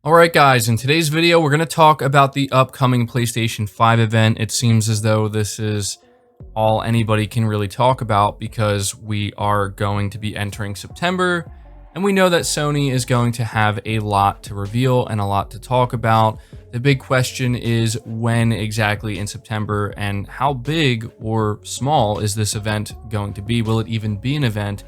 Alright guys, in today's video we're going to talk about the upcoming PlayStation 5 event. It seems as though this is all anybody can really talk about because we are going to be entering September, and we know that Sony is going to have a lot to reveal and a lot to talk about. The big question is when exactly in September, and how big or small is this event going to be? Will it even be an event?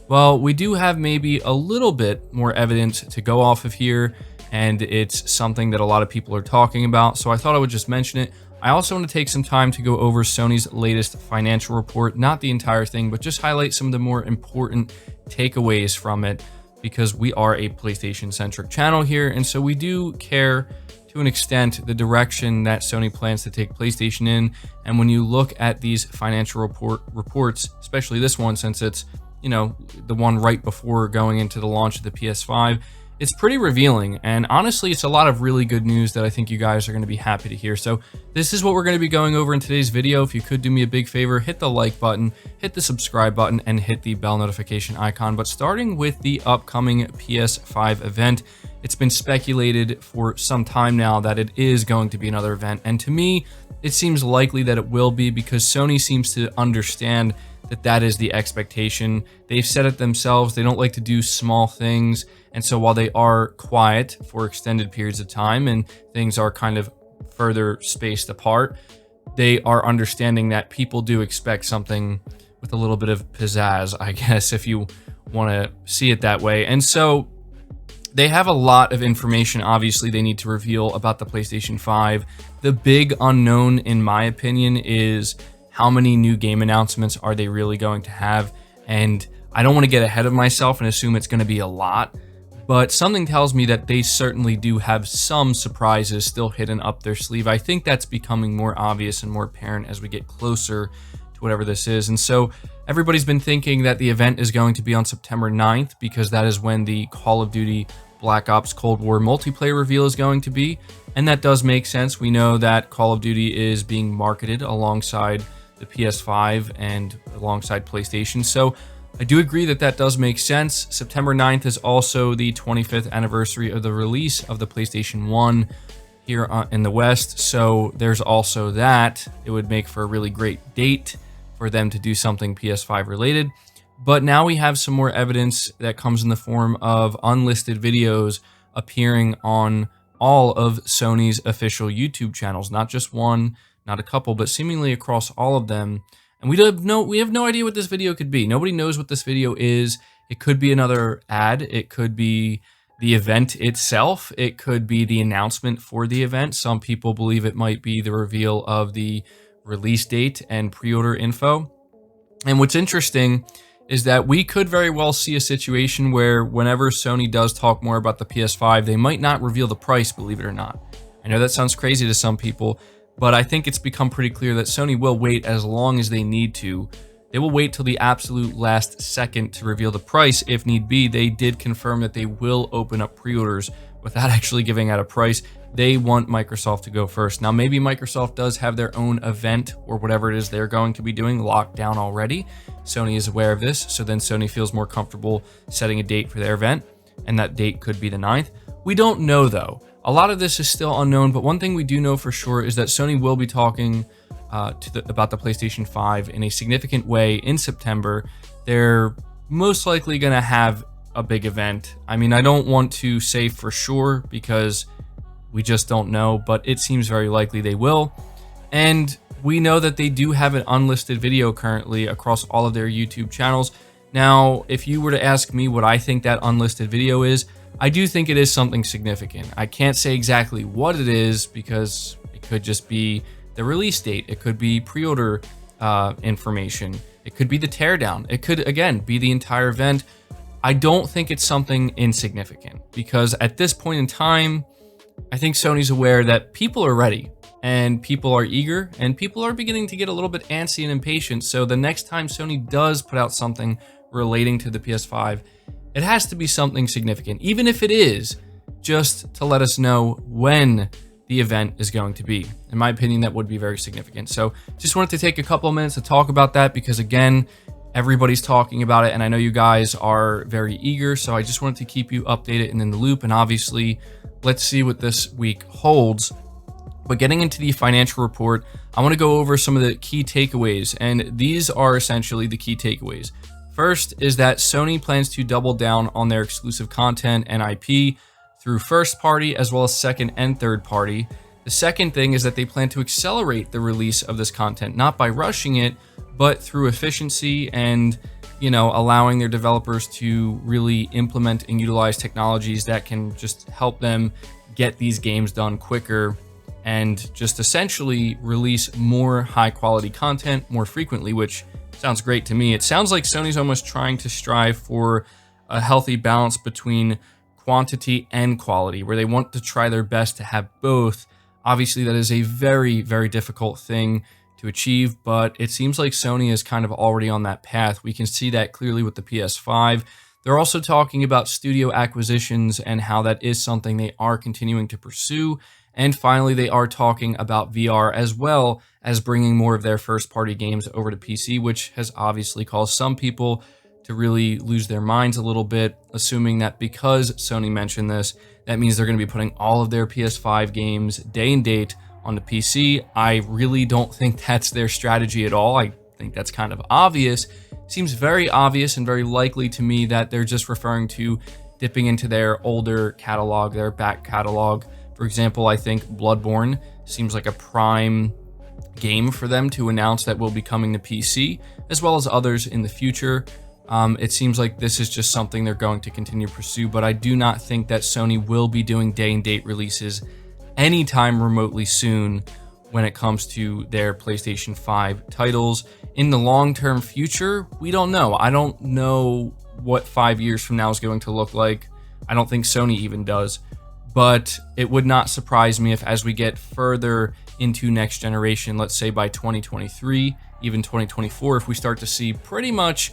Well, we do have maybe a little bit more evidence to go off of here, and it's something that a lot of people are talking about, so I thought I would just mention it. I also want to take some time to go over Sony's latest financial report, not the entire thing, but just highlight some of the more important takeaways from it, because we are a PlayStation-centric channel here, and so we do care to an extent the direction that Sony plans to take PlayStation in. And when you look at these financial reports, especially this one, since it's, you know, the one right before going into the launch of the PS5, it's pretty revealing, and honestly, it's a lot of really good news that I think you guys are going to be happy to hear. So this is what we're going to be going over in today's video. If you could do me a big favor, hit the like button, hit the subscribe button, and hit the bell notification icon. But starting with the upcoming PS5 event, it's been speculated for some time now that it is going to be another event, and to me, it seems likely that it will be, because Sony seems to understand that that is the expectation. They've said it themselves, they don't like to do small things, and so while they are quiet for extended periods of time and things are kind of further spaced apart, they are understanding that people do expect something with a little bit of pizzazz, I guess, if you want to see it that way. And so they have a lot of information, obviously, they need to reveal about the PlayStation 5. The big unknown, in my opinion, is how many new game announcements are they really going to have? And I don't want to get ahead of myself and assume it's going to be a lot, but something tells me that they certainly do have some surprises still hidden up their sleeve. I think that's becoming more obvious and more apparent as we get closer to whatever this is. And so everybody's been thinking that the event is going to be on September 9th, because that is when the Call of Duty Black Ops Cold War multiplayer reveal is going to be. And that does make sense. We know that Call of Duty is being marketed alongside the PS5 and alongside PlayStation, so I do agree that that does make sense. September 9th is also the 25th anniversary of the release of the PlayStation 1 here in the West, so there's also that. It would make for a really great date for them to do something PS5 related. But now we have some more evidence that comes in the form of unlisted videos appearing on all of Sony's official YouTube channels, not just one, not a couple, but seemingly across all of them. And we have no idea what this video could be. Nobody knows what this video is. It could be another ad. It could be the event itself. It could be the announcement for the event. Some people believe it might be the reveal of the release date and pre-order info. And what's interesting is that we could very well see a situation where whenever Sony does talk more about the PS5, they might not reveal the price, believe it or not. I know that sounds crazy to some people, but I think it's become pretty clear that Sony will wait as long as they need to. They will wait till the absolute last second to reveal the price if need be. They did confirm that they will open up pre-orders without actually giving out a price. They want Microsoft to go first. Now, maybe Microsoft does have their own event or whatever it is they're going to be doing locked down already. Sony is aware of this, so then Sony feels more comfortable setting a date for their event, and that date could be the 9th. We don't know, though. A lot of this is still unknown, but one thing we do know for sure is that Sony will be talking about the PlayStation 5 in a significant way in September. They're most likely going to have a big event. I mean, I don't want to say for sure because we just don't know, but it seems very likely they will. And we know that they do have an unlisted video currently across all of their YouTube channels. Now, if you were to ask me what I think that unlisted video is, I do think it is something significant. I can't say exactly what it is because it could just be the release date. It could be pre-order information. It could be the teardown. It could, again, be the entire event. I don't think it's something insignificant because at this point in time, I think Sony's aware that people are ready and people are eager and people are beginning to get a little bit antsy and impatient. So the next time Sony does put out something relating to the PS5, it has to be something significant, even if it is just to let us know when the event is going to be. In my opinion, that would be very significant. So just wanted to take a couple of minutes to talk about that because, again, Everybody's talking about it, and I know you guys are very eager, so I just wanted to keep you updated and in the loop. And obviously, let's see what this week holds. But getting into the financial report, I want to go over some of the key takeaways, and these are essentially the key takeaways. First is that Sony plans to double down on their exclusive content and IP through first party as well as second and third party. The second thing is that they plan to accelerate the release of this content, not by rushing it, but through efficiency and, allowing their developers to really implement and utilize technologies that can just help them get these games done quicker and just essentially release more high quality content more frequently, which sounds great to me. It sounds like Sony's almost trying to strive for a healthy balance between quantity and quality, where they want to try their best to have both. Obviously, that is a very, very difficult thing to achieve, but it seems like Sony is kind of already on that path. We can see that clearly with the PS5. They're also talking about studio acquisitions and how that is something they are continuing to pursue. And finally, they are talking about VR as well as bringing more of their first-party games over to PC, which has obviously caused some people to really lose their minds a little bit, assuming that because Sony mentioned this, that means they're going to be putting all of their PS5 games day and date on the PC. I really don't think that's their strategy at all. I think that's kind of obvious. Seems very obvious and very likely to me that they're just referring to dipping into their older catalog, their back catalog. For example, I think Bloodborne seems like a prime game for them to announce that will be coming to PC, as well as others in the future. It seems like this is just something they're going to continue to pursue, but I do not think that Sony will be doing day and date releases anytime remotely soon when it comes to their PlayStation 5 titles. In the long-term future, we don't know. I don't know what 5 years from now is going to look like. I don't think Sony even does. But it would not surprise me if, as we get further into next generation, let's say by 2023, even 2024, if we start to see pretty much,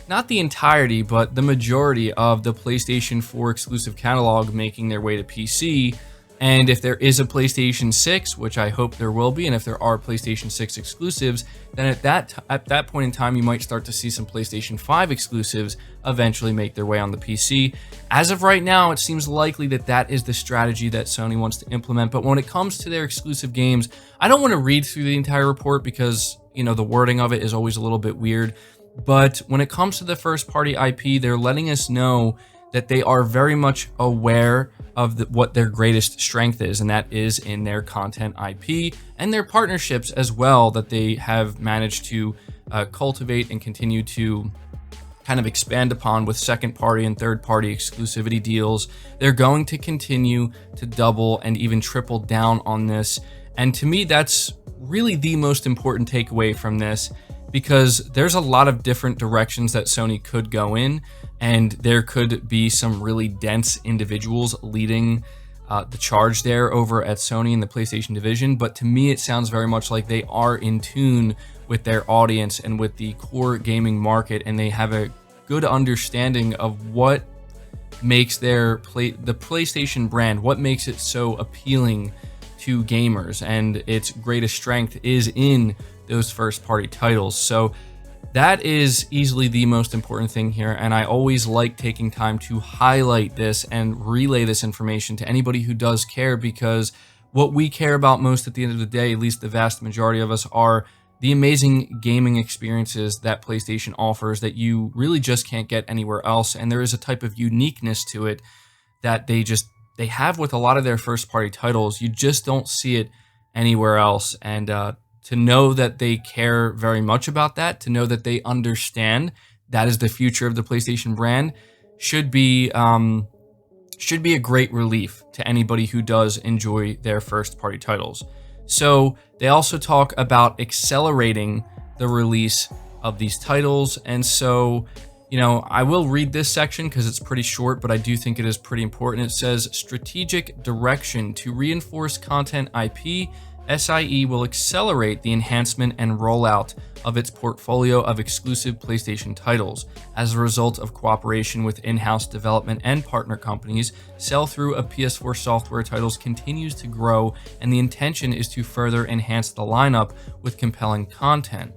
not the entirety, but the majority of the PlayStation 4 exclusive catalog making their way to PC. And if there is a PlayStation 6, which I hope there will be, and if there are PlayStation 6 exclusives, then at that point in time, you might start to see some PlayStation 5 exclusives eventually make their way on the PC. As of right now, it seems likely that that is the strategy that Sony wants to implement. But when it comes to their exclusive games, I don't want to read through the entire report because, the wording of it is always a little bit weird. But when it comes to the first-party IP, they're letting us know that they are very much aware of what their greatest strength is, and that is in their content IP and their partnerships as well, that they have managed to cultivate and continue to kind of expand upon with second party and third party exclusivity deals. They're going to continue to double and even triple down on this. And to me, that's really the most important takeaway from this, because there's a lot of different directions that Sony could go in, and there could be some really dense individuals leading the charge there over at Sony in the PlayStation division. But to me, it sounds very much like they are in tune with their audience and with the core gaming market, and they have a good understanding of what makes the PlayStation brand, what makes it so appealing to gamers, and its greatest strength is in those first-party titles. So that is easily the most important thing here, and I always like taking time to highlight this and relay this information to anybody who does care, because what we care about most at the end of the day, at least the vast majority of us, are the amazing gaming experiences that PlayStation offers that you really just can't get anywhere else. And there is a type of uniqueness to it that they have with a lot of their first-party titles. You just don't see it anywhere else. And to know that they care very much about that, to know that they understand that is the future of the PlayStation brand, should be a great relief to anybody who does enjoy their first-party titles. So they also talk about accelerating the release of these titles. And so, I will read this section because it's pretty short, but I do think it is pretty important. It says, strategic direction to reinforce content IP, SIE will accelerate the enhancement and rollout of its portfolio of exclusive PlayStation titles. As a result of cooperation with in-house development and partner companies, sell-through of PS4 software titles continues to grow, and the intention is to further enhance the lineup with compelling content.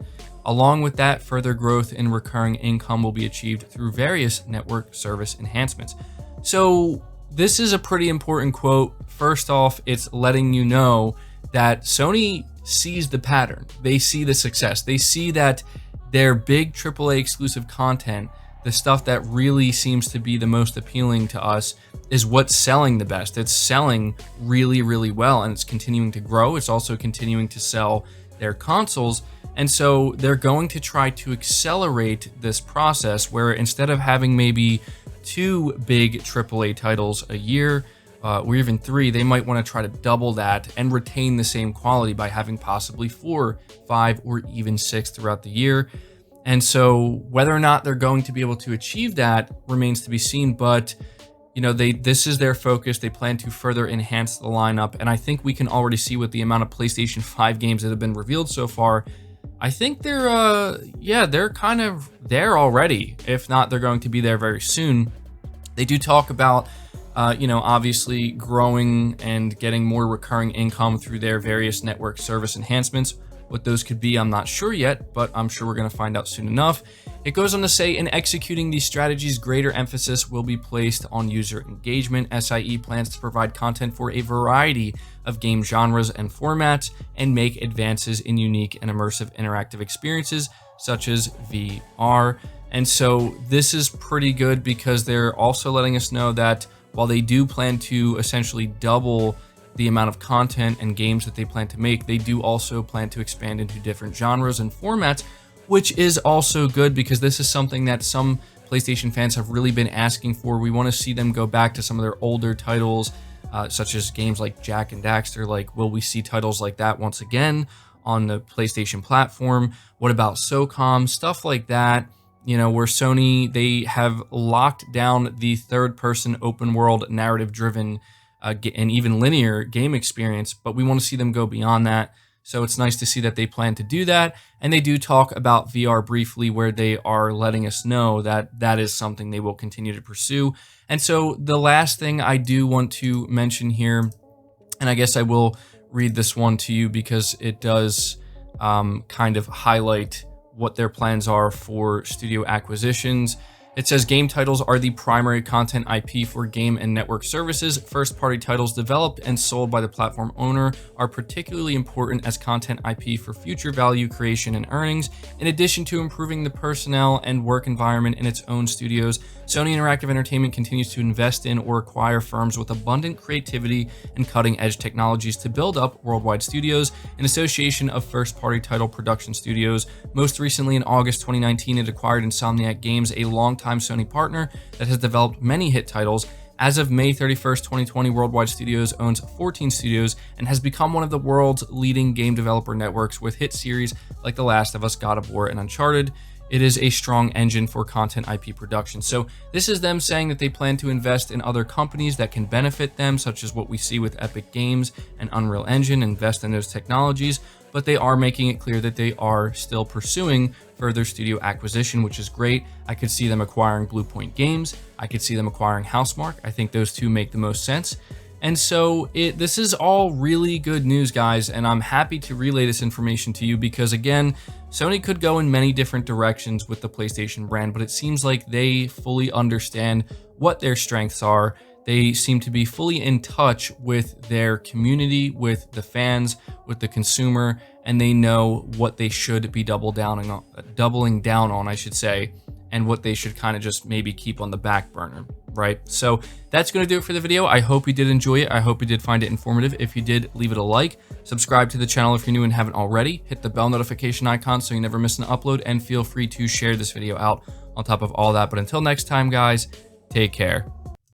Along with that, further growth in recurring income will be achieved through various network service enhancements. So this is a pretty important quote. First off, it's letting you know that Sony sees the pattern. They see the success. They see that their big AAA exclusive content, the stuff that really seems to be the most appealing to us, is what's selling the best. It's selling really, really well, and it's continuing to grow. It's also continuing to sell their consoles. And so they're going to try to accelerate this process where instead of having maybe 2 big AAA titles a year, or even 3, they might want to try to double that and retain the same quality by having possibly 4, 5, or even 6 throughout the year. And so whether or not they're going to be able to achieve that remains to be seen, but you know, this is their focus. They plan to further enhance the lineup, and I think we can already see with the amount of PlayStation 5 games that have been revealed so far, I think they're kind of there already. If not, they're going to be there very soon. They do talk about, obviously growing and getting more recurring income through their various network service enhancements. What those could be, I'm not sure yet, but I'm sure we're going to find out soon enough. It goes on to say, in executing these strategies, greater emphasis will be placed on user engagement. SIE plans to provide content for a variety of game genres and formats and make advances in unique and immersive interactive experiences such as VR. And so this is pretty good because they're also letting us know that while they do plan to essentially double the amount of content and games that they plan to make, they do also plan to expand into different genres and formats, which is also good because this is something that some PlayStation fans have really been asking for. We want to see them go back to some of their older titles, such as games like Jak and Daxter. Like, will we see titles like that once again on the PlayStation platform? What about SOCOM? Stuff like that, where Sony, they have locked down the third-person open-world narrative-driven and even linear game experience, but we want to see them go beyond that. So it's nice to see that they plan to do that. And they do talk about VR briefly, where they are letting us know that that is something they will continue to pursue. And so the last thing I do want to mention here, and I guess I will read this one to you because it does kind of highlight what their plans are for studio acquisitions. It says game titles are the primary content IP for game and network services. First-party titles developed and sold by the platform owner are particularly important as content IP for future value creation and earnings. In addition to improving the personnel and work environment in its own studios, Sony Interactive Entertainment continues to invest in or acquire firms with abundant creativity and cutting-edge technologies to build up worldwide studios, an association of first-party title production studios. Most recently, in August 2019, it acquired Insomniac Games, a longtime Sony partner that has developed many hit titles. As of May 31st, 2020, Worldwide Studios owns 14 studios and has become one of the world's leading game developer networks with hit series like The Last of Us, God of War, and Uncharted. It is a strong engine for content IP production. So this is them saying that they plan to invest in other companies that can benefit them, such as what we see with Epic Games and Unreal Engine, invest in those technologies, but they are making it clear that they are still pursuing further studio acquisition, which is great. I could see them acquiring Blue Point Games. I could see them acquiring Housemarque. I think those two make the most sense. And so this is all really good news, guys, and I'm happy to relay this information to you because, again, Sony could go in many different directions with the PlayStation brand, but it seems like they fully understand what their strengths are. They seem to be fully in touch with their community, with the fans, with the consumer, and they know what they should be doubling down on, I should say, and what they should kind of just maybe keep on the back burner, right? So that's going to do it for the video. I hope you did enjoy it. I hope you did find it informative. If you did, leave it a like. Subscribe to the channel if you're new and haven't already. Hit the bell notification icon so you never miss an upload, and feel free to share this video out on top of all that. But until next time, guys, take care.